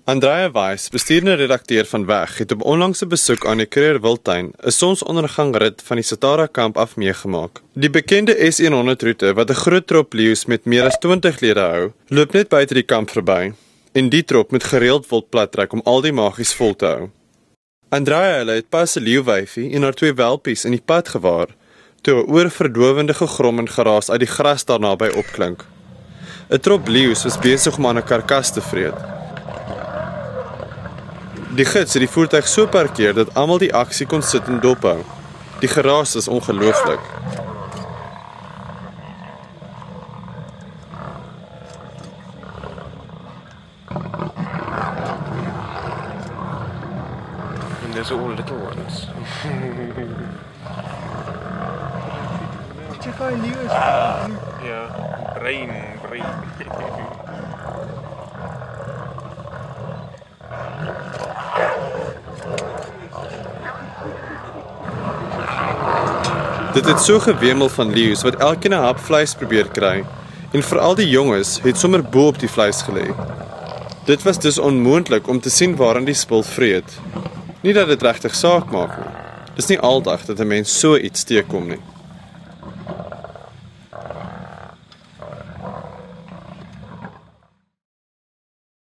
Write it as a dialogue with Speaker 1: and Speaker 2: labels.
Speaker 1: Andrea Weiss, bestuurende redakteur van Weg, het op onlangse besoek aan die Kruger Wildtuin 'n sonsondergangrit van die Satara kamp af meegemaak. Die bekende S100 roete wat 'n groot trop leeu's met meer as 20 lede hou, loop net buite die kamp verby. En die trop moet gereeld wild plattrek om al die magies vol te hou. Andrea het pas 'n leeuwyfie en haar 2 welpies in die pad gewaar, toe 'n oorverdowende gegrom en geraas uit die gras daarnaby opklink. 'n Trop leeu's was besig om aan 'n karkas te vreet. Die gids het die voertuig so parkeer dat almal die aksie kon sit en dophou. Die geraas is ongelooflik.
Speaker 2: And there's all little ones.
Speaker 3: Did you find Lewis?
Speaker 2: Yeah, brain.
Speaker 1: Dit het so gewemel van leeu's wat elkeen 'n hap vleis probeer kry, en veral die jonges het sommer bo op die vleis gelê. Dit was dus onmoontlik om te sien waaraan die spul vreet. Nie dat dit regtig saak maak nie. Dis nie aldag dat 'n mens so iets teekom nie.